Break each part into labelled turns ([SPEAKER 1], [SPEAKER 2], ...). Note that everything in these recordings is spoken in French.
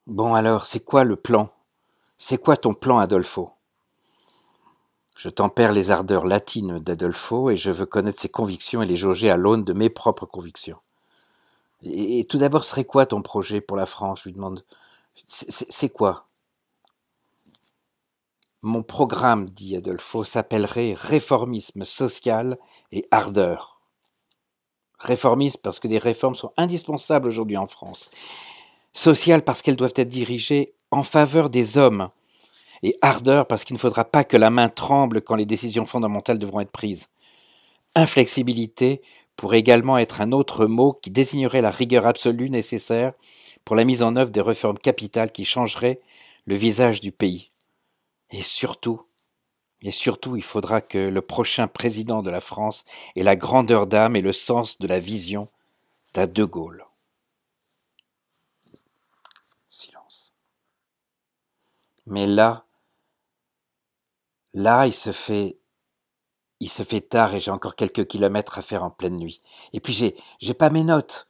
[SPEAKER 1] Bon alors, c'est quoi le plan? C'est quoi ton plan, Adolfo? Je tempère les ardeurs latines d'Adolfo et je veux connaître ses convictions et les jauger à l'aune de mes propres convictions. Et tout d'abord, serait quoi ton projet pour la France? Je lui demande. C'est quoi? Mon programme, dit Adolfo, s'appellerait réformisme social et ardeur. Réformisme parce que des réformes sont indispensables aujourd'hui en France. Social parce qu'elles doivent être dirigées en faveur des hommes. Et ardeur parce qu'il ne faudra pas que la main tremble quand les décisions fondamentales devront être prises. Inflexibilité pourrait également être un autre mot qui désignerait la rigueur absolue nécessaire pour la mise en œuvre des réformes capitales qui changeraient le visage du pays. Et surtout, il faudra que le prochain président de la France ait la grandeur d'âme et le sens de la vision d'un De Gaulle. Silence. Mais là, il se fait tard et j'ai encore quelques kilomètres à faire en pleine nuit. Et puis j'ai pas mes notes.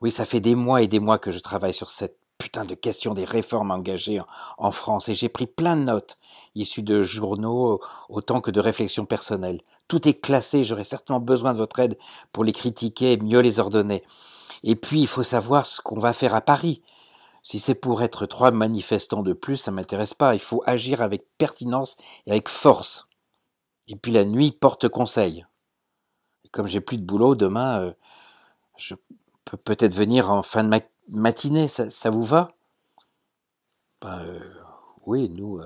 [SPEAKER 1] Oui, ça fait des mois et des mois que je travaille sur cette putain de question des réformes engagées en France et j'ai pris plein de notes, issues de journaux autant que de réflexions personnelles. Tout est classé, j'aurais certainement besoin de votre aide pour les critiquer et mieux les ordonner. Et puis, il faut savoir ce qu'on va faire à Paris. Si c'est pour être 3 manifestants de plus, ça m'intéresse pas. Il faut agir avec pertinence et avec force. Et puis la nuit porte conseil. Et comme j'ai plus de boulot demain, je peux peut-être venir en fin de matinée. Ça vous va? Ben, oui, nous,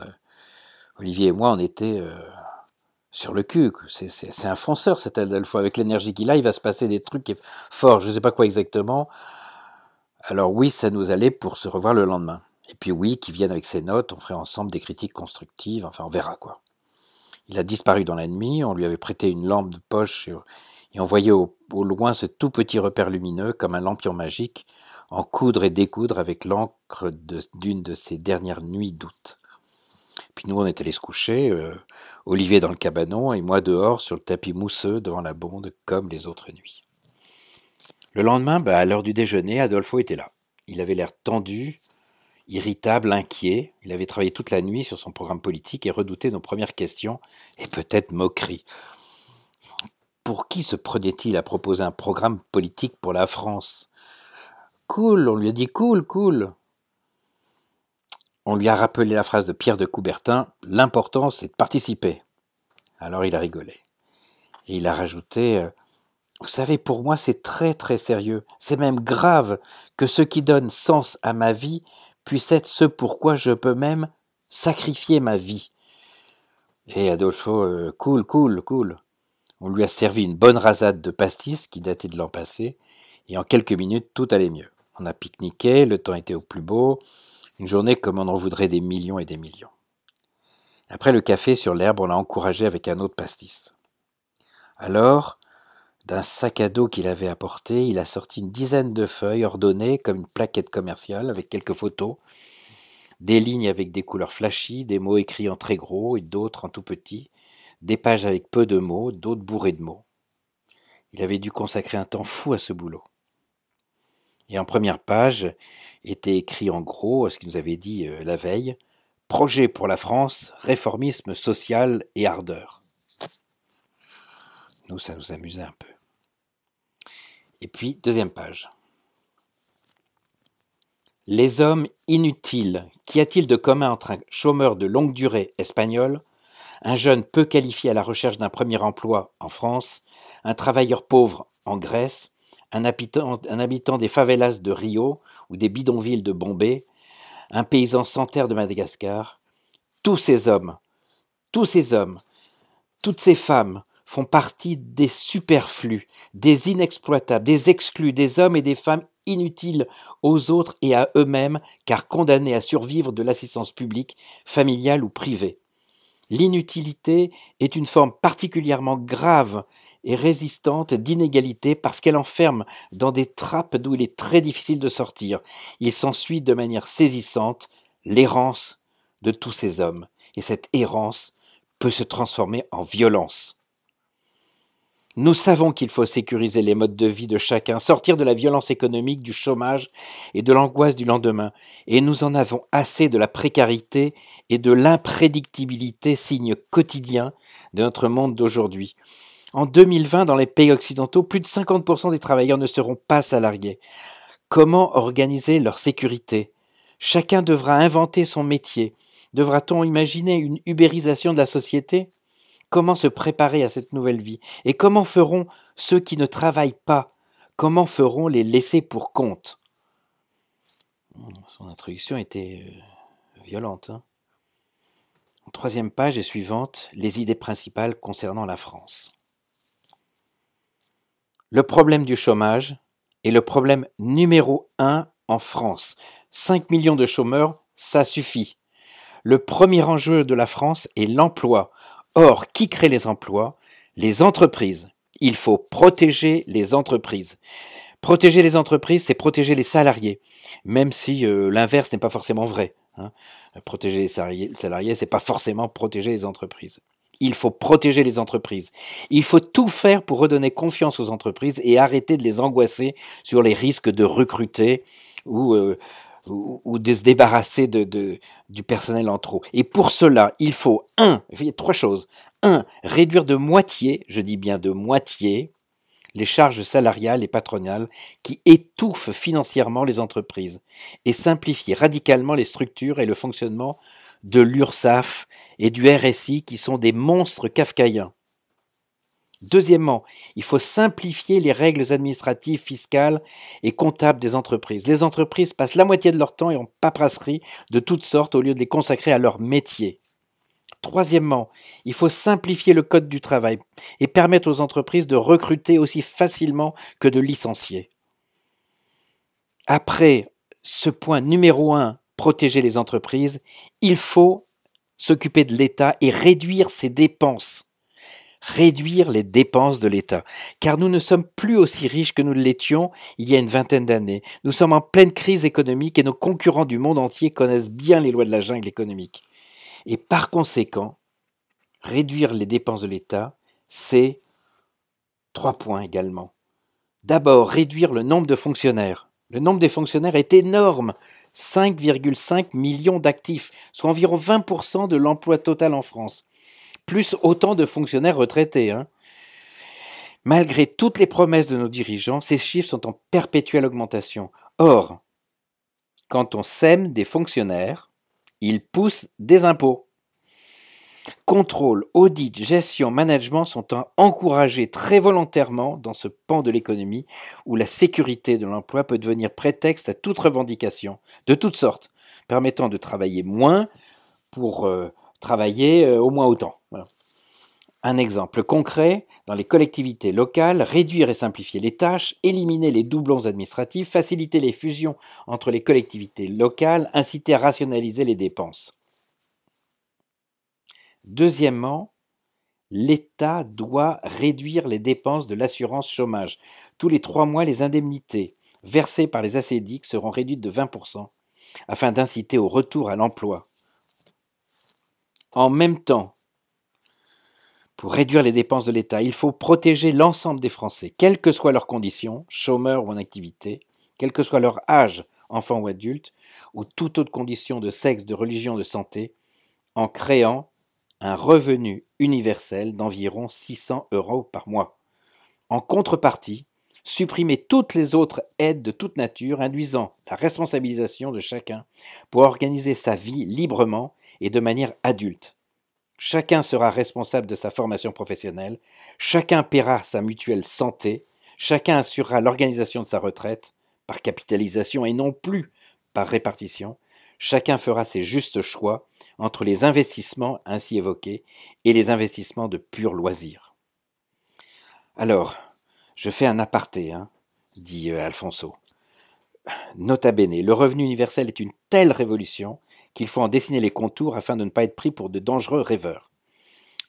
[SPEAKER 1] Olivier et moi, on était sur le cul. C'est un fonceur, cet Adolfo. Avec l'énergie qu'il a, il va se passer des trucs forts. Je ne sais pas quoi exactement. Alors oui, ça nous allait pour se revoir le lendemain. Et puis oui, qu'il vienne avec ses notes, on ferait ensemble des critiques constructives. Enfin, on verra quoi. Il a disparu dans la nuit. On lui avait prêté une lampe de poche et on voyait au loin ce tout petit repère lumineux, comme un lampion magique, en coudre et découdre avec l'encre d'une de ces dernières nuits d'août. Puis nous, on est allés se coucher, Olivier dans le cabanon et moi dehors sur le tapis mousseux devant la bonde, comme les autres nuits. Le lendemain, à l'heure du déjeuner, Adolfo était là. Il avait l'air tendu, irritable, inquiet. Il avait travaillé toute la nuit sur son programme politique et redoutait nos premières questions et peut-être moqueries. Pour qui se prenait-il à proposer un programme politique pour la France? Cool, on lui a dit cool, cool. On lui a rappelé la phrase de Pierre de Coubertin, l'important c'est de participer. Alors il a rigolé. Et il a rajouté, vous savez, pour moi c'est très très sérieux, c'est même grave que ce qui donne sens à ma vie puisse être ce pourquoi je peux même sacrifier ma vie. Et Adolfo, cool, cool, cool. On lui a servi une bonne rasade de pastis qui datait de l'an passé, et en quelques minutes tout allait mieux. On a pique-niqué, le temps était au plus beau, une journée comme on en voudrait des millions et des millions. Après le café sur l'herbe, on l'a encouragé avec un autre pastis. Alors, d'un sac à dos qu'il avait apporté, il a sorti une dizaine de feuilles ordonnées comme une plaquette commerciale avec quelques photos, des lignes avec des couleurs flashy, des mots écrits en très gros et d'autres en tout petit, des pages avec peu de mots, d'autres bourrées de mots. Il avait dû consacrer un temps fou à ce boulot. Et en première page était écrit en gros ce qu'il nous avait dit la veille: projet pour la France, réformisme social et ardeur. Nous, ça nous amusait un peu. Et puis, deuxième page. Les hommes inutiles. Qu'y a-t-il de commun entre un chômeur de longue durée espagnol, un jeune peu qualifié à la recherche d'un premier emploi en France, un travailleur pauvre en Grèce, un habitant des favelas de Rio ou des bidonvilles de Bombay, un paysan sans terre de Madagascar? Tous ces hommes, tous ces hommes, toutes ces femmes font partie des superflus, des inexploitables, des exclus, des hommes et des femmes inutiles aux autres et à eux-mêmes, car condamnés à survivre de l'assistance publique, familiale ou privée. L'inutilité est une forme particulièrement grave et résistante d'inégalité parce qu'elle enferme dans des trappes d'où il est très difficile de sortir. Il s'ensuit de manière saisissante l'errance de tous ces hommes. Et cette errance peut se transformer en violence. Nous savons qu'il faut sécuriser les modes de vie de chacun, sortir de la violence économique, du chômage et de l'angoisse du lendemain. Et nous en avons assez de la précarité et de l'imprédictibilité, signe quotidien de notre monde d'aujourd'hui. En 2020, dans les pays occidentaux, plus de 50% des travailleurs ne seront pas salariés. Comment organiser leur sécurité? Chacun devra inventer son métier. Devra-t-on imaginer une ubérisation de la société? Comment se préparer à cette nouvelle vie? Et comment feront ceux qui ne travaillent pas? Comment feront les laissés pour compte? Son introduction était violente. Hein. En troisième page et suivante, les idées principales concernant la France. Le problème du chômage est le problème numéro 1 en France. 5 millions de chômeurs, ça suffit. Le premier enjeu de la France est l'emploi. Or, qui crée les emplois? Les entreprises. Il faut protéger les entreprises. Protéger les entreprises, c'est protéger les salariés, même si l'inverse n'est pas forcément vrai. Hein. Protéger les salariés, c'est pas forcément protéger les entreprises. Il faut protéger les entreprises. Il faut tout faire pour redonner confiance aux entreprises et arrêter de les angoisser sur les risques de recruter ou de se débarrasser du personnel en trop. Et pour cela, il faut, il y a 3 choses. 1, réduire de moitié, je dis bien de moitié, les charges salariales et patronales qui étouffent financièrement les entreprises et simplifier radicalement les structures et le fonctionnement de l'URSSAF et du RSI qui sont des monstres kafkaïens. Deuxièmement, il faut simplifier les règles administratives, fiscales et comptables des entreprises. Les entreprises passent la moitié de leur temps en paperasserie de toutes sortes au lieu de les consacrer à leur métier. Troisièmement, il faut simplifier le code du travail et permettre aux entreprises de recruter aussi facilement que de licencier. Après ce point numéro 1, protéger les entreprises, il faut s'occuper de l'État et réduire ses dépenses. Réduire les dépenses de l'État, car nous ne sommes plus aussi riches que nous l'étions il y a une vingtaine d'années. Nous sommes en pleine crise économique et nos concurrents du monde entier connaissent bien les lois de la jungle économique. Et par conséquent, réduire les dépenses de l'État, c'est 3 points également. D'abord, réduire le nombre de fonctionnaires. Le nombre des fonctionnaires est énorme, 5,5 millions d'actifs, soit environ 20% de l'emploi total en France. Plus autant de fonctionnaires retraités. Hein. Malgré toutes les promesses de nos dirigeants, ces chiffres sont en perpétuelle augmentation. Or, quand on sème des fonctionnaires, ils poussent des impôts. Contrôle, audit, gestion, management sont encouragés très volontairement dans ce pan de l'économie où la sécurité de l'emploi peut devenir prétexte à toute revendication, de toutes sortes, permettant de travailler moins pour travailler au moins autant. Voilà. Un exemple concret, dans les collectivités locales, réduire et simplifier les tâches, éliminer les doublons administratifs, faciliter les fusions entre les collectivités locales, inciter à rationaliser les dépenses. Deuxièmement, l'État doit réduire les dépenses de l'assurance chômage. Tous les 3 mois, les indemnités versées par les ACDIC seront réduites de 20% afin d'inciter au retour à l'emploi. En même temps, pour réduire les dépenses de l'État, il faut protéger l'ensemble des Français, quelles que soient leurs conditions, chômeurs ou en activité, quel que soit leur âge, enfant ou adulte, ou toute autre condition de sexe, de religion, de santé, en créant un revenu universel d'environ 600 € par mois. En contrepartie, supprimer toutes les autres aides de toute nature induisant la responsabilisation de chacun pour organiser sa vie librement et de manière adulte. Chacun sera responsable de sa formation professionnelle, chacun paiera sa mutuelle santé, chacun assurera l'organisation de sa retraite par capitalisation et non plus par répartition, chacun fera ses justes choix entre les investissements ainsi évoqués et les investissements de pur loisir. Alors, je fais un aparté, dit Alfonso. Nota bene, le revenu universel est une telle révolution qu'il faut en dessiner les contours afin de ne pas être pris pour de dangereux rêveurs.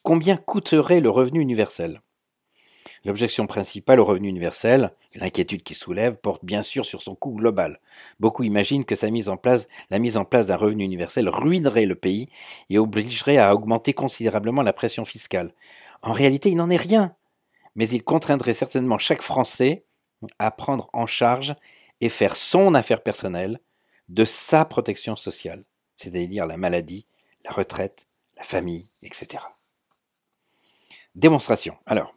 [SPEAKER 1] Combien coûterait le revenu universel ? L'objection principale au revenu universel, l'inquiétude qu'il soulève, porte bien sûr sur son coût global. Beaucoup imaginent que la mise en place d'un revenu universel ruinerait le pays et obligerait à augmenter considérablement la pression fiscale. En réalité, il n'en est rien. mais il contraindrait certainement chaque Français à prendre en charge et faire son affaire personnelle de sa protection sociale, c'est-à-dire la maladie, la retraite, la famille, etc. Démonstration. Alors,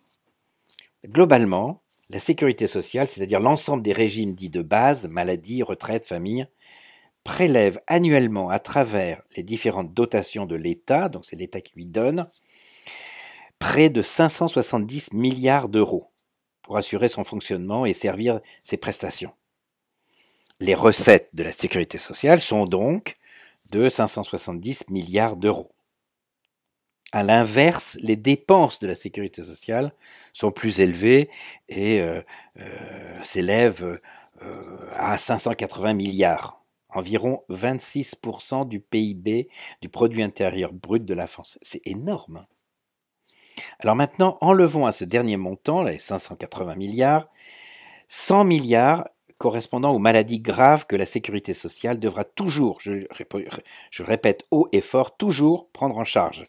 [SPEAKER 1] globalement, la sécurité sociale, c'est-à-dire l'ensemble des régimes dits de base, maladie, retraite, famille, prélève annuellement à travers les différentes dotations de l'État, donc c'est l'État qui lui donne, près de 570 milliards d'euros pour assurer son fonctionnement et servir ses prestations. Les recettes de la sécurité sociale sont donc de 570 milliards d'euros. À l'inverse, les dépenses de la sécurité sociale sont plus élevées et s'élèvent à 580 milliards, environ 26% du PIB, du produit intérieur brut de la France. C'est énorme. Alors maintenant, enlevons à ce dernier montant, les 580 milliards, 100 milliards correspondant aux maladies graves que la sécurité sociale devra toujours, je le répète haut et fort, toujours prendre en charge.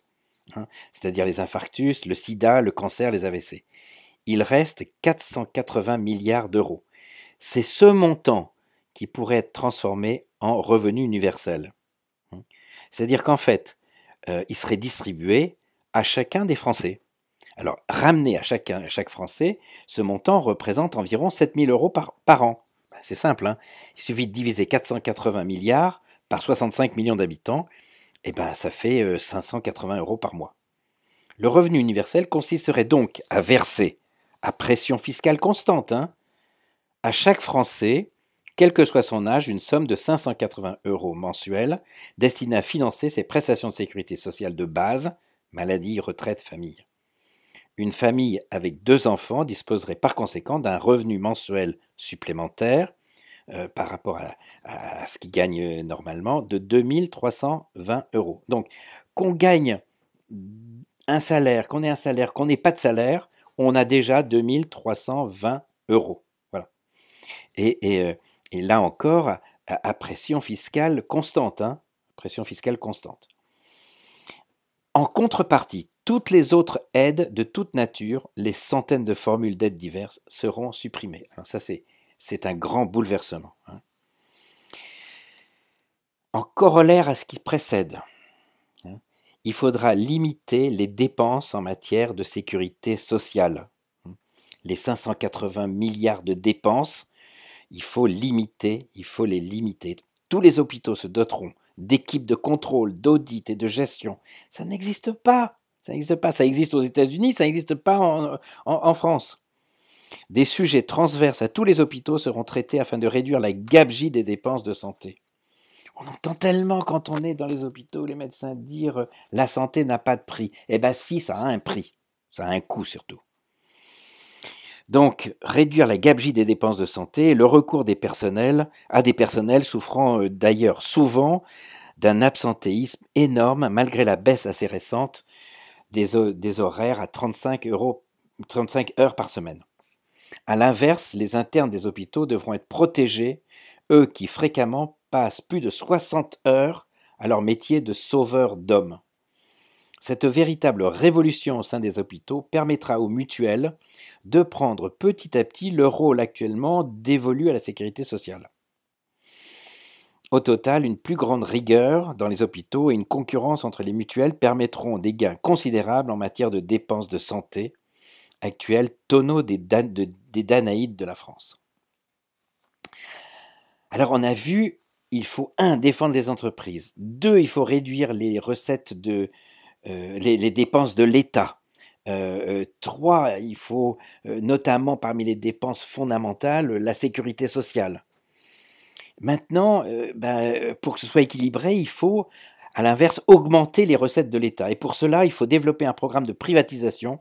[SPEAKER 1] C'est-à-dire les infarctus, le sida, le cancer, les AVC. Il reste 480 milliards d'euros. C'est ce montant qui pourrait être transformé en revenu universel. C'est-à-dire qu'en fait, il serait distribué à chacun des Français. Alors, ramener à chaque Français, ce montant représente environ 7 000 euros par an. C'est simple, hein. Il suffit de diviser 480 milliards par 65 millions d'habitants, et ben ça fait 580 euros par mois. Le revenu universel consisterait donc à verser, à pression fiscale constante, à chaque Français, quel que soit son âge, une somme de 580 euros mensuels destinée à financer ses prestations de sécurité sociale de base, maladie, retraite, famille. Une famille avec 2 enfants disposerait par conséquent d'un revenu mensuel supplémentaire par rapport à ce qu'il gagne normalement de 2 320 euros. Donc, qu'on gagne un salaire, qu'on ait un salaire, qu'on n'ait pas de salaire, on a déjà 2 320 euros. Voilà. Et là encore, à pression fiscale constante. Pression fiscale constante. En contrepartie, toutes les autres aides de toute nature, les centaines de formules d'aides diverses, seront supprimées. Alors ça, c'est un grand bouleversement. En corollaire à ce qui précède, il faudra limiter les dépenses en matière de sécurité sociale. Les 580 milliards de dépenses, il faut les limiter. Tous les hôpitaux se doteront d'équipes de contrôle, d'audit et de gestion. Ça n'existe pas. Ça existe aux États-Unis, ça n'existe pas en France. Des sujets transverses à tous les hôpitaux seront traités afin de réduire la gabegie des dépenses de santé. On entend tellement quand on est dans les hôpitaux les médecins dire la santé n'a pas de prix. Eh bien si, ça a un prix. Ça a un coût surtout. Donc, réduire la gabegie des dépenses de santé et le recours à des personnels souffrant d'ailleurs souvent d'un absentéisme énorme malgré la baisse assez récente des horaires à 35 heures par semaine. À l'inverse, les internes des hôpitaux devront être protégés, eux qui fréquemment passent plus de 60 heures à leur métier de sauveur d'hommes. Cette véritable révolution au sein des hôpitaux permettra aux mutuelles de prendre petit à petit le rôle actuellement dévolu à la sécurité sociale. Au total, une plus grande rigueur dans les hôpitaux et une concurrence entre les mutuelles permettront des gains considérables en matière de dépenses de santé, actuels tonneaux des Danaïdes de la France. Alors on a vu, il faut 1. Défendre les entreprises, 2. Il faut réduire les recettes les dépenses de l'État. 3. Il faut notamment parmi les dépenses fondamentales la sécurité sociale. Maintenant, pour que ce soit équilibré, il faut à l'inverse augmenter les recettes de l'État. Et pour cela, il faut développer un programme de privatisation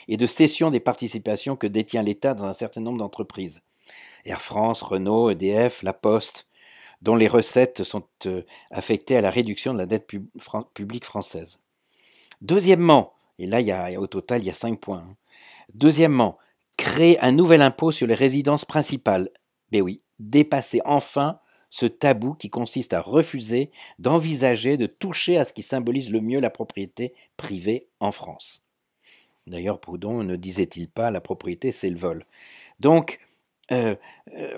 [SPEAKER 1] et de cession des participations que détient l'État dans un certain nombre d'entreprises. Air France, Renault, EDF, La Poste, dont les recettes sont affectées à la réduction de la dette publique française. Deuxièmement, et là au total il y a 5 points. Deuxièmement, créer un nouvel impôt sur les résidences principales. Mais oui, dépasser enfin ce tabou qui consiste à refuser d'envisager de toucher à ce qui symbolise le mieux la propriété privée en France. D'ailleurs, Proudhon ne disait-il pas la propriété, c'est le vol. Donc, euh,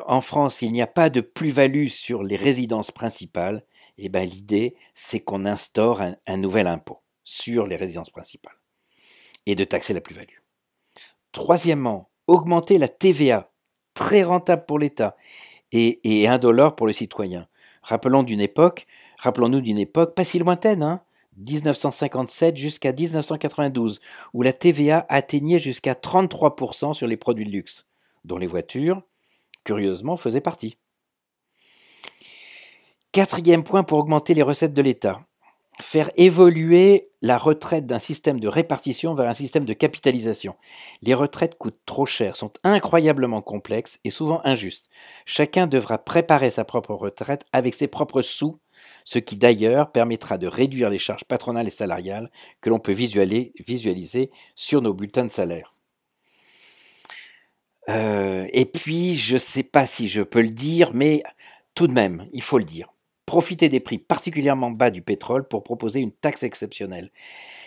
[SPEAKER 1] en France, il n'y a pas de plus-value sur les résidences principales. Et ben, l'idée, c'est qu'on instaure un nouvel impôt sur les résidences principales et de taxer la plus-value. Troisièmement, augmenter la TVA, très rentable pour l'État et indolore pour le citoyen. Rappelons-nous d'une époque pas si lointaine, 1957 jusqu'à 1992, où la TVA atteignait jusqu'à 33% sur les produits de luxe, dont les voitures, curieusement, faisaient partie. Quatrième point pour augmenter les recettes de l'État. Faire évoluer la retraite d'un système de répartition vers un système de capitalisation. Les retraites coûtent trop cher, sont incroyablement complexes et souvent injustes. Chacun devra préparer sa propre retraite avec ses propres sous, ce qui d'ailleurs permettra de réduire les charges patronales et salariales que l'on peut visualiser sur nos bulletins de salaire. Et puis, je ne sais pas si je peux le dire, mais tout de même, il faut le dire. Profiter des prix particulièrement bas du pétrole pour proposer une taxe exceptionnelle.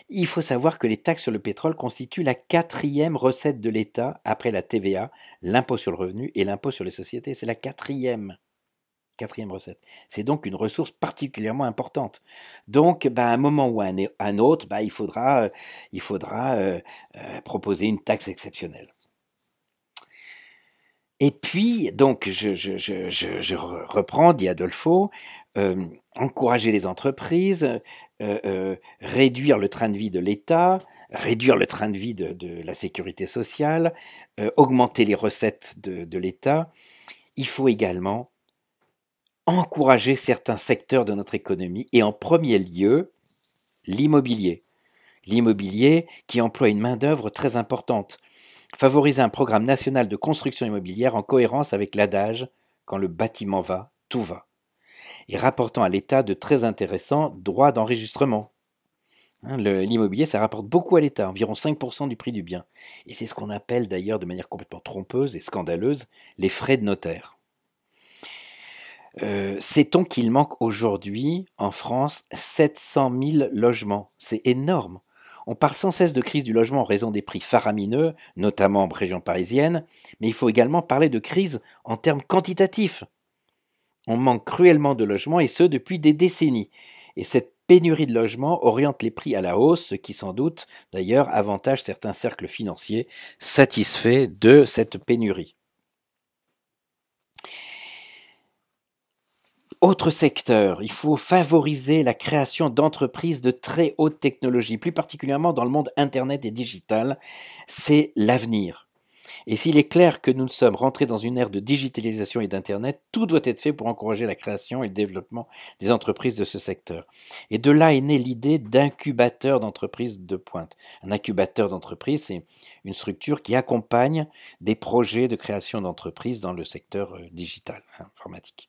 [SPEAKER 1] Il faut savoir que les taxes sur le pétrole constituent la quatrième recette de l'État après la TVA, l'impôt sur le revenu et l'impôt sur les sociétés. C'est la quatrième recette. C'est donc une ressource particulièrement importante. Donc, à un moment ou à un autre, il faudra proposer une taxe exceptionnelle. Et puis, donc, je reprends, dit Adolfo, encourager les entreprises, réduire le train de vie de l'État, réduire le train de vie de la sécurité sociale, augmenter les recettes de l'État. Il faut également encourager certains secteurs de notre économie, et en premier lieu, l'immobilier. L'immobilier qui emploie une main-d'œuvre très importante. Favoriser un programme national de construction immobilière en cohérence avec l'adage « quand le bâtiment va, tout va » et rapportant à l'État de très intéressants droits d'enregistrement. L'immobilier, ça rapporte beaucoup à l'État, environ 5% du prix du bien. Et c'est ce qu'on appelle d'ailleurs de manière complètement trompeuse et scandaleuse les frais de notaire. Sait-on qu'il manque aujourd'hui en France 700 000 logements? C'est énorme. On parle sans cesse de crise du logement en raison des prix faramineux, notamment en région parisienne, mais il faut également parler de crise en termes quantitatifs. On manque cruellement de logements et ce depuis des décennies. Et cette pénurie de logements oriente les prix à la hausse, ce qui sans doute d'ailleurs avantage certains cercles financiers satisfaits de cette pénurie. Autre secteur, il faut favoriser la création d'entreprises de très haute technologie, plus particulièrement dans le monde Internet et digital. C'est l'avenir. Et s'il est clair que nous sommes rentrés dans une ère de digitalisation et d'Internet, tout doit être fait pour encourager la création et le développement des entreprises de ce secteur. Et de là est née l'idée d'incubateur d'entreprises de pointe. Un incubateur d'entreprise, c'est une structure qui accompagne des projets de création d'entreprises dans le secteur digital, informatique.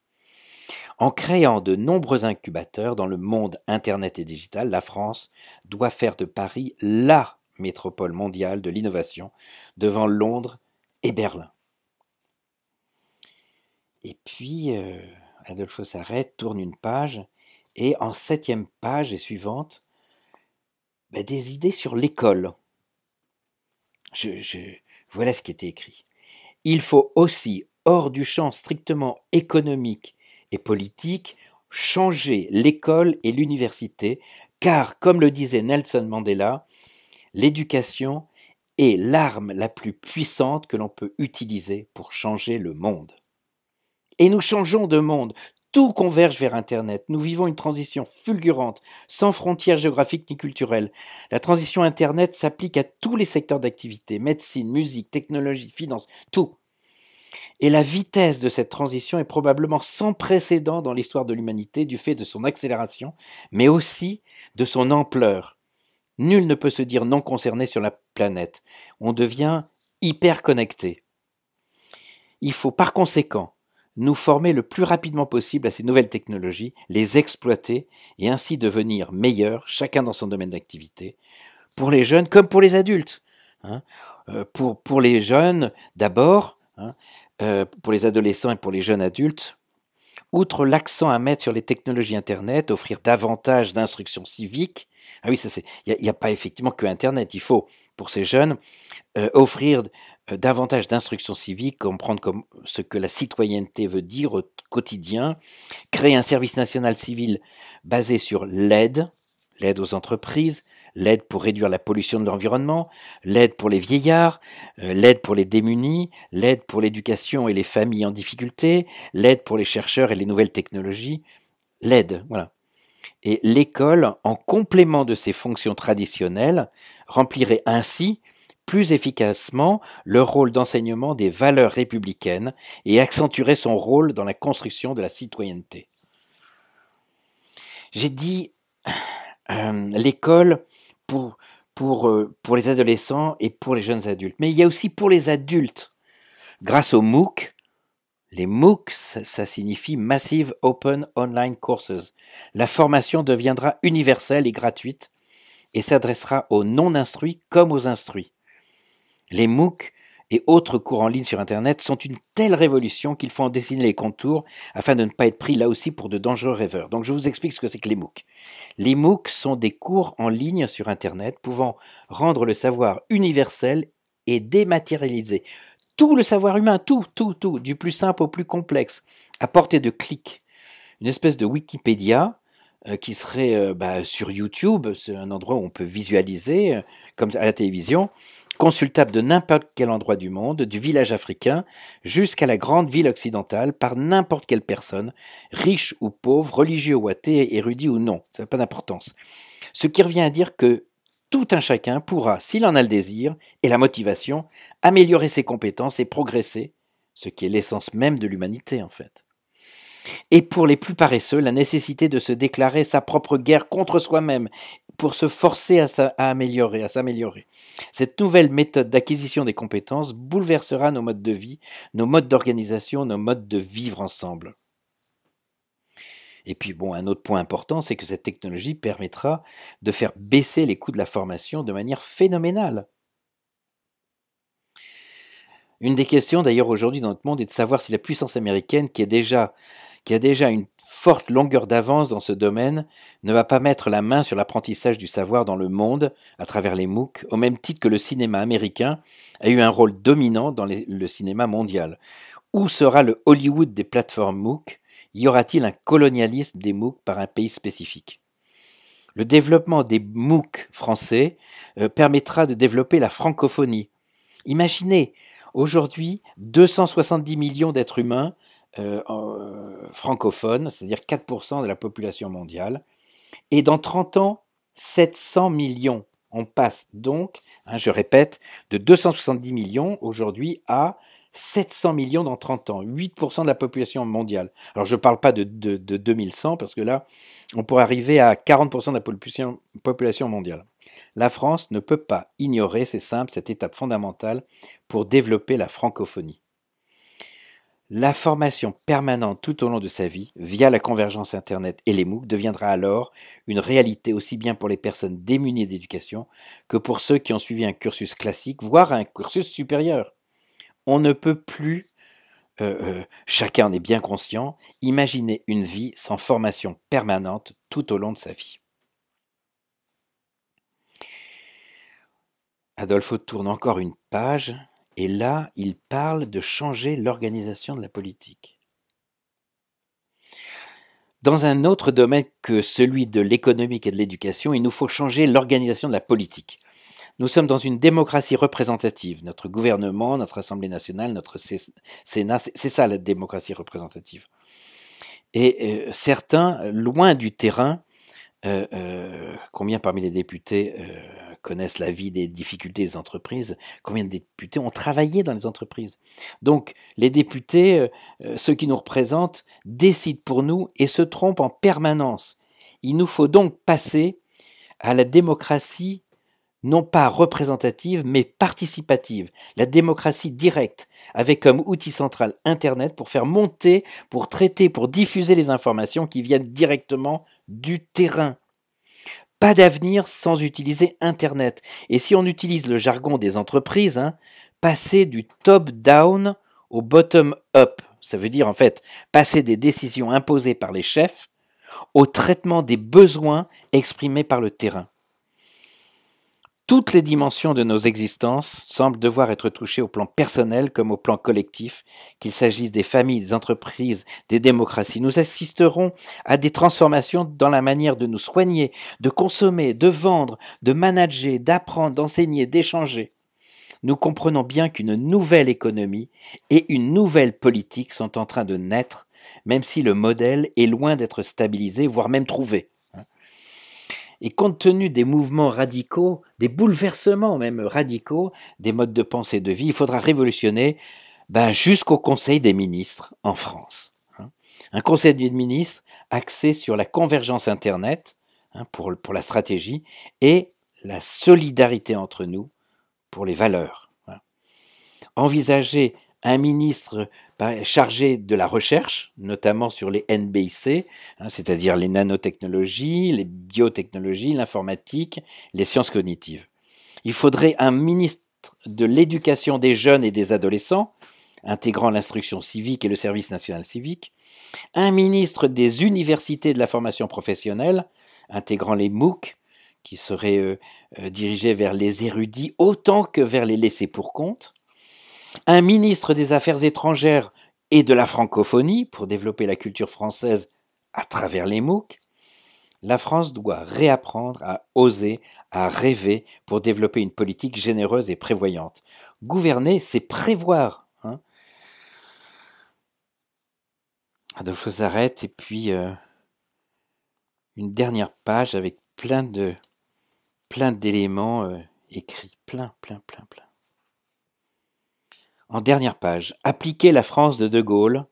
[SPEAKER 1] En créant de nombreux incubateurs dans le monde Internet et digital, la France doit faire de Paris la métropole mondiale de l'innovation devant Londres et Berlin. Et puis, Adolfo s'arrête, tourne une page, et en 7e page et suivante, des idées sur l'école. Voilà ce qui était écrit. Il faut aussi, hors du champ strictement économique et politique, changer l'école et l'université, car, comme le disait Nelson Mandela, l'éducation est l'arme la plus puissante que l'on peut utiliser pour changer le monde. Et nous changeons de monde. Tout converge vers Internet. Nous vivons une transition fulgurante, sans frontières géographiques ni culturelles. La transition Internet s'applique à tous les secteurs d'activité, médecine, musique, technologie, finance, tout. Et la vitesse de cette transition est probablement sans précédent dans l'histoire de l'humanité du fait de son accélération, mais aussi de son ampleur. Nul ne peut se dire non concerné sur la planète. On devient hyper connecté. Il faut par conséquent nous former le plus rapidement possible à ces nouvelles technologies, les exploiter et ainsi devenir meilleurs, chacun dans son domaine d'activité, pour les jeunes comme pour les adultes. Pour les jeunes, d'abord, pour les adolescents et pour les jeunes adultes, outre l'accent à mettre sur les technologies Internet, offrir davantage d'instruction civique. Ah oui, il n'y a pas effectivement que Internet. Il faut, pour ces jeunes, offrir davantage d'instruction civique, comprendre ce que la citoyenneté veut dire au quotidien, créer un service national civil basé sur l'aide aux entreprises, l'aide pour réduire la pollution de l'environnement, l'aide pour les vieillards, l'aide pour les démunis, l'aide pour l'éducation et les familles en difficulté, l'aide pour les chercheurs et les nouvelles technologies, l'aide, voilà. Et l'école, en complément de ses fonctions traditionnelles, remplirait ainsi plus efficacement le rôle d'enseignement des valeurs républicaines et accentuerait son rôle dans la construction de la citoyenneté. J'ai dit l'école pour les adolescents et pour les jeunes adultes, mais il y a aussi pour les adultes. Grâce aux MOOC, les MOOC, ça signifie Massive Open Online Courses. La formation deviendra universelle et gratuite et s'adressera aux non-instruits comme aux instruits. Les MOOC et autres cours en ligne sur Internet sont une telle révolution qu'il faut en dessiner les contours afin de ne pas être pris là aussi pour de dangereux rêveurs. Donc je vous explique ce que c'est que les MOOC. Les MOOC sont des cours en ligne sur Internet pouvant rendre le savoir universel et dématérialisé. Tout le savoir humain, tout, du plus simple au plus complexe, à portée de clic. Une espèce de Wikipédia qui serait sur YouTube, c'est un endroit où on peut visualiser, comme à la télévision, consultable de n'importe quel endroit du monde, du village africain jusqu'à la grande ville occidentale, par n'importe quelle personne, riche ou pauvre, religieux ou athée, érudit ou non, ça n'a pas d'importance. Ce qui revient à dire que tout un chacun pourra, s'il en a le désir et la motivation, améliorer ses compétences et progresser, ce qui est l'essence même de l'humanité en fait. Et pour les plus paresseux, la nécessité de se déclarer sa propre guerre contre soi-même pour se forcer à s'améliorer. Cette nouvelle méthode d'acquisition des compétences bouleversera nos modes de vie, nos modes d'organisation, nos modes de vivre ensemble. Et puis un autre point important, c'est que cette technologie permettra de faire baisser les coûts de la formation de manière phénoménale. Une des questions d'ailleurs aujourd'hui dans notre monde est de savoir si la puissance américaine, qui a déjà une forte longueur d'avance dans ce domaine, ne va pas mettre la main sur l'apprentissage du savoir dans le monde à travers les MOOC, au même titre que le cinéma américain a eu un rôle dominant dans le cinéma mondial. Où sera le Hollywood des plateformes MOOC ? Y aura-t-il un colonialisme des MOOC par un pays spécifique ? Le développement des MOOC français permettra de développer la francophonie. Imaginez, aujourd'hui, 270 millions d'êtres humains francophones, c'est-à-dire 4% de la population mondiale, et dans 30 ans, 700 millions. On passe donc, je répète, de 270 millions aujourd'hui à 700 millions dans 30 ans, 8% de la population mondiale. Alors je ne parle pas de 2100, parce que là, on pourrait arriver à 40% de la population mondiale. La France ne peut pas ignorer, c'est simple, cette étape fondamentale pour développer la francophonie. La formation permanente tout au long de sa vie, via la convergence Internet et les MOOC, deviendra alors une réalité aussi bien pour les personnes démunies d'éducation que pour ceux qui ont suivi un cursus classique, voire un cursus supérieur. On ne peut plus, chacun en est bien conscient, imaginer une vie sans formation permanente tout au long de sa vie. Adolfo tourne encore une page, et là, il parle de changer l'organisation de la politique. Dans un autre domaine que celui de l'économique et de l'éducation, il nous faut changer l'organisation de la politique. Nous sommes dans une démocratie représentative. Notre gouvernement, notre Assemblée nationale, notre Sénat, c'est ça la démocratie représentative. Et certains, loin du terrain, combien parmi les députés connaissent la vie des difficultés des entreprises, combien de députés ont travaillé dans les entreprises. Donc les députés, ceux qui nous représentent, décident pour nous et se trompent en permanence. Il nous faut donc passer à la démocratie non pas représentative, mais participative, la démocratie directe, avec comme outil central Internet pour faire monter, pour traiter, pour diffuser les informations qui viennent directement du terrain. Pas d'avenir sans utiliser Internet. Et si on utilise le jargon des entreprises, passer du top-down au bottom-up, ça veut dire en fait passer des décisions imposées par les chefs au traitement des besoins exprimés par le terrain. Toutes les dimensions de nos existences semblent devoir être touchées au plan personnel comme au plan collectif, qu'il s'agisse des familles, des entreprises, des démocraties. Nous assisterons à des transformations dans la manière de nous soigner, de consommer, de vendre, de manager, d'apprendre, d'enseigner, d'échanger. Nous comprenons bien qu'une nouvelle économie et une nouvelle politique sont en train de naître, même si le modèle est loin d'être stabilisé, voire même trouvé. Et compte tenu des mouvements radicaux, des bouleversements même radicaux, des modes de pensée et de vie, il faudra révolutionner jusqu'au Conseil des ministres en France. Un Conseil des ministres axé sur la convergence Internet pour la stratégie et la solidarité entre nous pour les valeurs. Envisager un ministre chargé de la recherche, notamment sur les NBIC, c'est-à-dire les nanotechnologies, les biotechnologies, l'informatique, les sciences cognitives. Il faudrait un ministre de l'éducation des jeunes et des adolescents, intégrant l'instruction civique et le service national civique, un ministre des universités et de la formation professionnelle, intégrant les MOOC, qui seraient dirigés vers les érudits autant que vers les laissés-pour-compte, un ministre des Affaires étrangères et de la francophonie pour développer la culture française à travers les MOOC. La France doit réapprendre à oser, à rêver pour développer une politique généreuse et prévoyante. Gouverner, c'est prévoir. Adolphe Zarette, et puis une dernière page avec plein d'éléments écrits. Plein. En dernière page, appliquer la France de De Gaulle,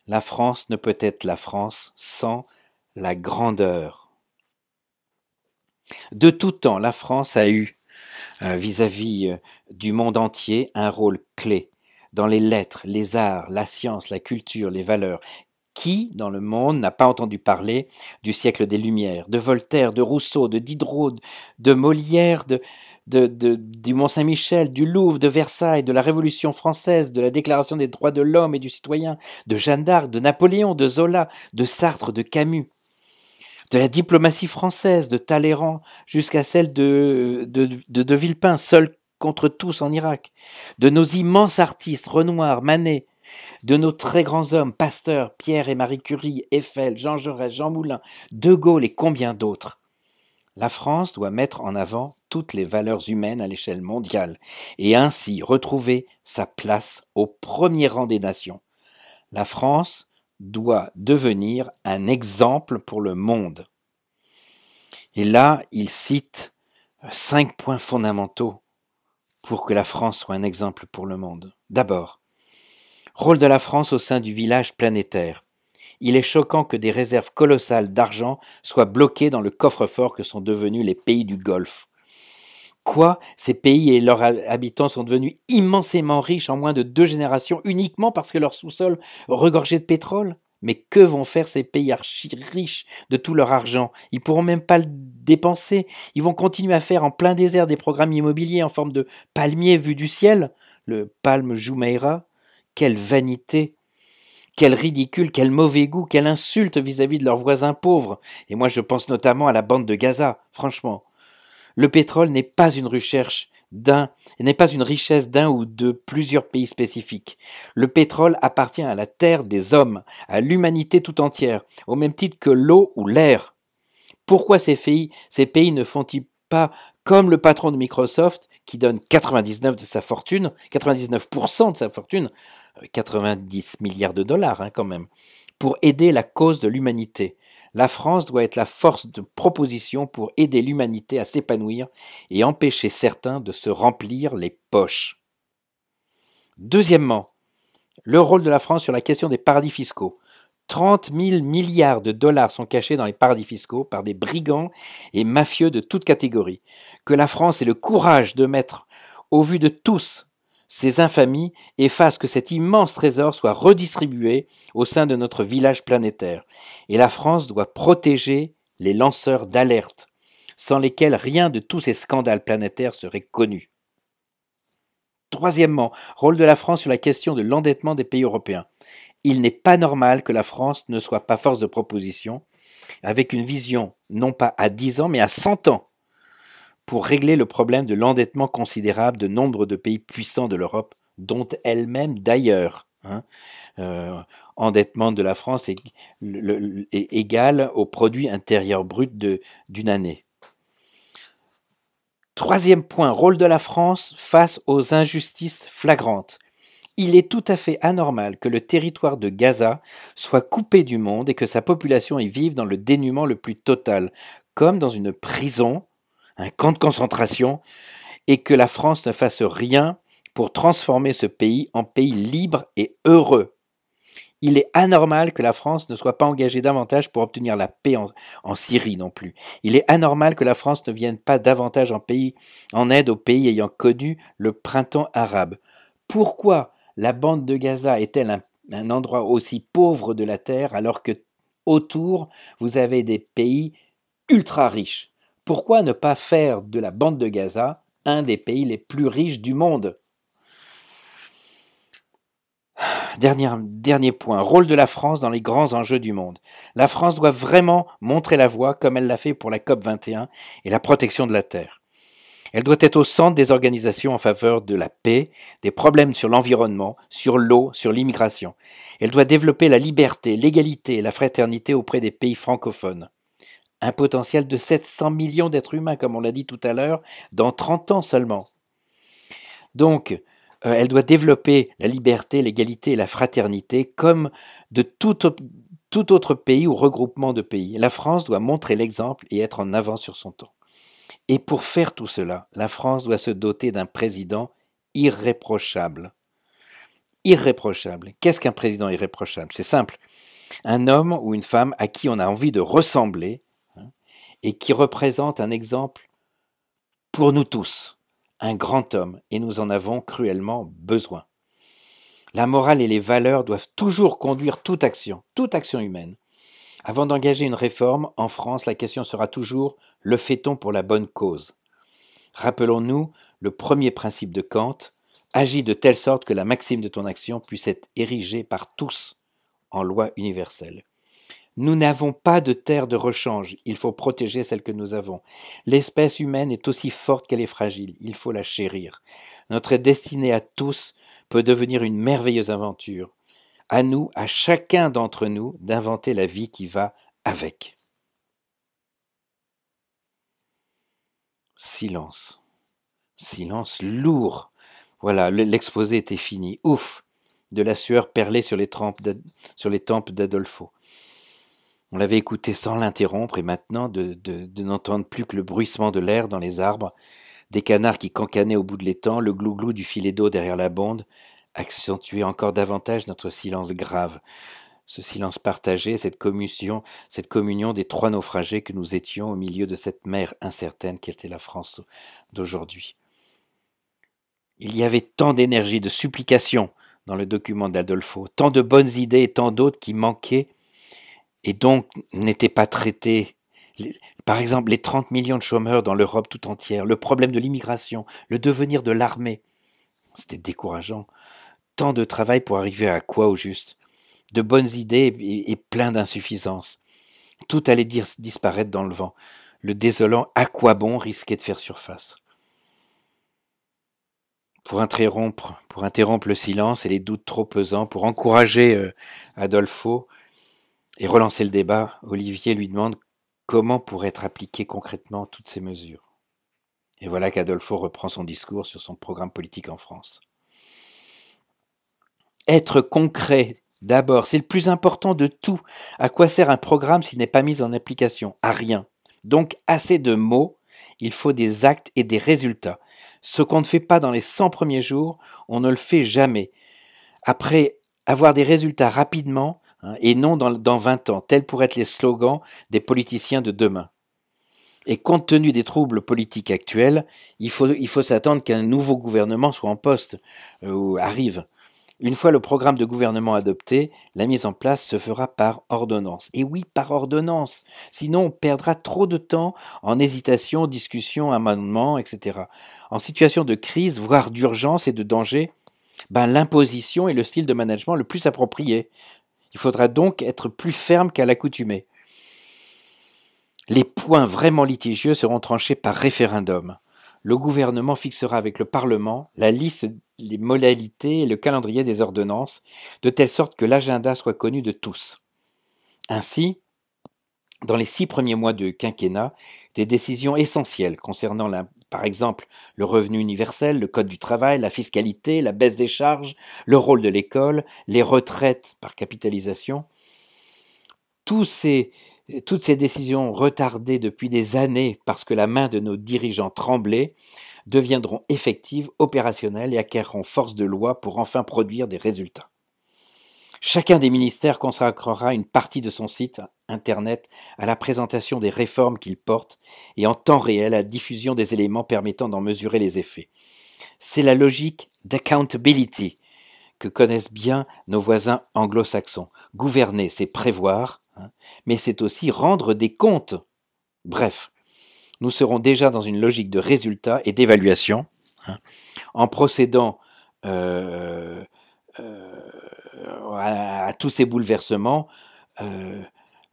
[SPEAKER 1] la France ne peut être la France sans la grandeur. De tout temps, la France a eu, vis-à-vis du monde entier, un rôle clé dans les lettres, les arts, la science, la culture, les valeurs. Qui, dans le monde, n'a pas entendu parler du siècle des Lumières, de Voltaire, de Rousseau, de Diderot, de Molière, du Mont-Saint-Michel, du Louvre, de Versailles, de la Révolution française, de la Déclaration des droits de l'homme et du citoyen, de Jeanne d'Arc, de Napoléon, de Zola, de Sartre, de Camus, de la diplomatie française, de Talleyrand, jusqu'à celle de Villepin, seul contre tous en Irak, de nos immenses artistes, Renoir, Manet, de nos très grands hommes, Pasteur, Pierre et Marie Curie, Eiffel, Jean Jaurès, Jean Moulin, De Gaulle et combien d'autres. La France doit mettre en avant toutes les valeurs humaines à l'échelle mondiale et ainsi retrouver sa place au premier rang des nations. La France doit devenir un exemple pour le monde. Et là, il cite 5 points fondamentaux pour que la France soit un exemple pour le monde. D'abord, rôle de la France au sein du village planétaire. Il est choquant que des réserves colossales d'argent soient bloquées dans le coffre-fort que sont devenus les pays du Golfe. Quoi? Ces pays et leurs habitants sont devenus immensément riches en moins de 2 générations uniquement parce que leur sous-sol regorgeait de pétrole? Mais que vont faire ces pays archi riches de tout leur argent? Ils pourront même pas le dépenser. Ils vont continuer à faire en plein désert des programmes immobiliers en forme de palmier vu du ciel, le Palm Jumeirah. Quelle vanité! Quel ridicule, quel mauvais goût, quelle insulte vis-à-vis de leurs voisins pauvres. Et moi je pense notamment à la bande de Gaza, franchement. Le pétrole n'est pas une richesse d'un ou de plusieurs pays spécifiques. Le pétrole appartient à la terre des hommes, à l'humanité tout entière, au même titre que l'eau ou l'air. Pourquoi ces pays ne font-ils pas comme le patron de Microsoft qui donne 99% de sa fortune, 90 milliards de dollars quand même, pour aider la cause de l'humanité. La France doit être la force de proposition pour aider l'humanité à s'épanouir et empêcher certains de se remplir les poches. Deuxièmement, le rôle de la France sur la question des paradis fiscaux. 30 000 milliards de dollars sont cachés dans les paradis fiscaux par des brigands et mafieux de toutes catégories. Que la France ait le courage de mettre, au vu de tous, ces infamies et fasse que cet immense trésor soit redistribué au sein de notre village planétaire. Et la France doit protéger les lanceurs d'alerte, sans lesquels rien de tous ces scandales planétaires serait connu. Troisièmement, rôle de la France sur la question de l'endettement des pays européens. Il n'est pas normal que la France ne soit pas force de proposition, avec une vision non pas à 10 ans, mais à 100 ans, pour régler le problème de l'endettement considérable de nombre de pays puissants de l'Europe, dont elle-même d'ailleurs. Endettement de la France est égal au produit intérieur brut d'une année. Troisième point, rôle de la France face aux injustices flagrantes. Il est tout à fait anormal que le territoire de Gaza soit coupé du monde et que sa population y vive dans le dénuement le plus total, comme dans une prison, un camp de concentration, et que la France ne fasse rien pour transformer ce pays en pays libre et heureux. Il est anormal que la France ne soit pas engagée davantage pour obtenir la paix en Syrie non plus. Il est anormal que la France ne vienne pas davantage en aide aux pays ayant connu le printemps arabe. Pourquoi la bande de Gaza est-elle un endroit aussi pauvre de la terre alors que autour vous avez des pays ultra riches? Pourquoi ne pas faire de la bande de Gaza un des pays les plus riches du monde? Dernier point, rôle de la France dans les grands enjeux du monde. La France doit vraiment montrer la voie comme elle l'a fait pour la COP 21 et la protection de la Terre. Elle doit être au centre des organisations en faveur de la paix, des problèmes sur l'environnement, sur l'eau, sur l'immigration. Elle doit développer la liberté, l'égalité et la fraternité auprès des pays francophones. Un potentiel de 700 millions d'êtres humains, comme on l'a dit tout à l'heure, dans 30 ans seulement. Donc, elle doit développer la liberté, l'égalité et la fraternité comme de tout autre pays ou regroupement de pays. La France doit montrer l'exemple et être en avance sur son temps. Et pour faire tout cela, la France doit se doter d'un président irréprochable. Irréprochable. Qu'est-ce qu'un président irréprochable? C'est simple. Un homme ou une femme à qui on a envie de ressembler et qui représente un exemple pour nous tous. Un grand homme, et nous en avons cruellement besoin. La morale et les valeurs doivent toujours conduire toute action humaine. Avant d'engager une réforme, en France, la question sera toujours « le fait-on pour la bonne cause ?» Rappelons-nous le premier principe de Kant, « agis de telle sorte que la maxime de ton action puisse être érigée par tous en loi universelle ». Nous n'avons pas de terre de rechange, il faut protéger celle que nous avons. L'espèce humaine est aussi forte qu'elle est fragile, il faut la chérir. Notre destinée à tous peut devenir une merveilleuse aventure. À nous, à chacun d'entre nous, d'inventer la vie qui va avec. Silence. Silence lourd. Voilà, l'exposé était fini. Ouf! De la sueur perlée sur les tempes d'Adolfo. On l'avait écouté sans l'interrompre et maintenant de n'entendre plus que le bruissement de l'air dans les arbres, des canards qui cancanaient au bout de l'étang, le glouglou du filet d'eau derrière la bande, accentuait encore davantage notre silence grave. Ce silence partagé, cette communion des trois naufragés que nous étions au milieu de cette mer incertaine qu'était la France d'aujourd'hui. Il y avait tant d'énergie, de supplication dans le document d'Adolfo, tant de bonnes idées et tant d'autres qui manquaient et donc n'étaient pas traités. Par exemple, les 30 millions de chômeurs dans l'Europe tout entière, le problème de l'immigration, le devenir de l'armée. C'était décourageant. Tant de travail pour arriver à quoi au juste? De bonnes idées et plein d'insuffisances. Tout allait disparaître dans le vent. Le désolant à quoi bon risquait de faire surface. Pour interrompre le silence et les doutes trop pesants, pour encourager Adolfo, et relancer le débat, Olivier lui demande comment pourraient être appliquées concrètement toutes ces mesures. Et voilà qu'Adolfo reprend son discours sur son programme politique en France. Être concret, d'abord, c'est le plus important de tout. À quoi sert un programme s'il n'est pas mis en application? À rien. Donc, assez de mots, il faut des actes et des résultats. Ce qu'on ne fait pas dans les 100 premiers jours, on ne le fait jamais. Après avoir des résultats rapidement, et non dans 20 ans, tels pourraient être les slogans des politiciens de demain. Et compte tenu des troubles politiques actuels, il faut s'attendre qu'un nouveau gouvernement soit en poste ou arrive. Une fois le programme de gouvernement adopté, la mise en place se fera par ordonnance. Et oui, par ordonnance. Sinon, on perdra trop de temps en hésitation, discussion, amendement, etc. En situation de crise, voire d'urgence et de danger, l'imposition est le style de management le plus approprié. Il faudra donc être plus ferme qu'à l'accoutumée. Les points vraiment litigieux seront tranchés par référendum. Le gouvernement fixera avec le Parlement la liste, les modalités et le calendrier des ordonnances, de telle sorte que l'agenda soit connu de tous. Ainsi, dans les 6 premiers mois de quinquennat, des décisions essentielles concernant, par exemple, le revenu universel, le code du travail, la fiscalité, la baisse des charges, le rôle de l'école, les retraites par capitalisation, toutes ces décisions retardées depuis des années parce que la main de nos dirigeants tremblait, deviendront effectives, opérationnelles et acquerront force de loi pour enfin produire des résultats. Chacun des ministères consacrera une partie de son site internet à la présentation des réformes qu'il porte et en temps réel à la diffusion des éléments permettant d'en mesurer les effets. C'est la logique d'accountability que connaissent bien nos voisins anglo-saxons. Gouverner, c'est prévoir, mais c'est aussi rendre des comptes. Bref, nous serons déjà dans une logique de résultat et d'évaluation. En procédant à tous ces bouleversements,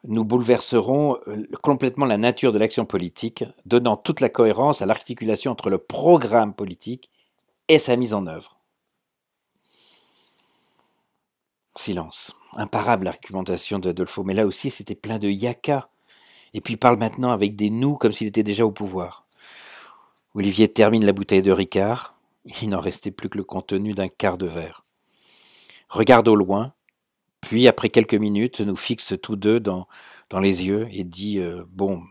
[SPEAKER 1] nous bouleverserons complètement la nature de l'action politique, donnant toute la cohérence à l'articulation entre le programme politique et sa mise en œuvre. Silence. Imparable l'argumentation d'Adolfo, mais là aussi c'était plein de yaka. Et puis il parle maintenant avec des nous comme s'il était déjà au pouvoir. Olivier termine la bouteille de Ricard. Il n'en restait plus que le contenu d'un quart de verre. Regarde au loin, puis après quelques minutes nous fixe tous deux dans les yeux et dit bon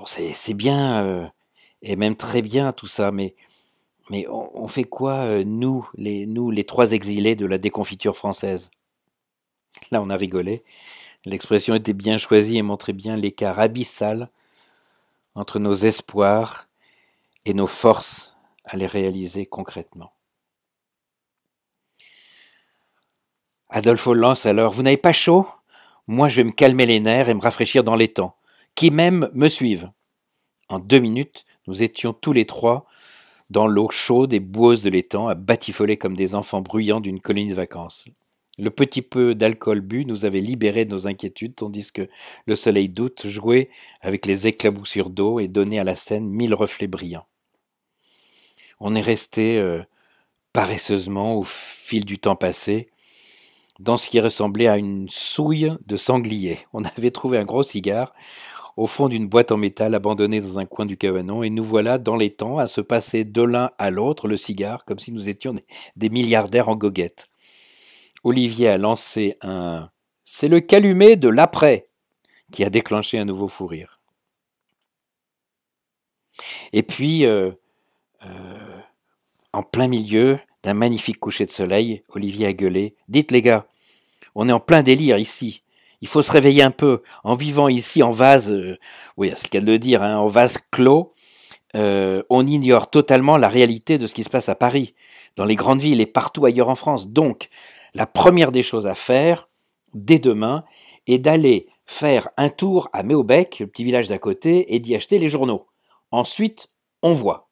[SPEAKER 1] c'est bien et même très bien tout ça, mais on fait quoi nous les 3 exilés de la déconfiture française? Là on a rigolé. L'expression était bien choisie et montrait bien l'écart abyssal entre nos espoirs et nos forces à les réaliser concrètement. Adolphe lance alors: Vous n'avez pas chaud? Moi je vais me calmer les nerfs et me rafraîchir dans l'étang. Qui m'aime me suive. En 2 minutes, nous étions tous les 3 dans l'eau chaude et boueuse de l'étang, à batifoler comme des enfants bruyants d'une colonie de vacances. Le petit peu d'alcool bu nous avait libérés de nos inquiétudes, tandis que le soleil d'août jouait avec les éclaboussures d'eau et donnait à la scène 1000 reflets brillants. On est resté paresseusement, au fil du temps passé, dans ce qui ressemblait à une souille de sanglier. On avait trouvé un gros cigare au fond d'une boîte en métal abandonnée dans un coin du cabanon, et nous voilà dans les temps à se passer de l'un à l'autre le cigare, comme si nous étions des milliardaires en goguette. Olivier a lancé un « c'est le calumet de l'après » qui a déclenché un nouveau fou rire. Et puis, en plein milieu d'un magnifique coucher de soleil, Olivier a gueulé « Dites les gars, on est en plein délire ici. Il faut se réveiller un peu. En vivant ici en vase, oui, c'est le cas de le dire, en vase clos, on ignore totalement la réalité de ce qui se passe à Paris, dans les grandes villes et partout ailleurs en France. Donc, la première des choses à faire, dès demain, est d'aller faire un tour à Méaubec, le petit village d'à côté, et d'y acheter les journaux. Ensuite, on voit.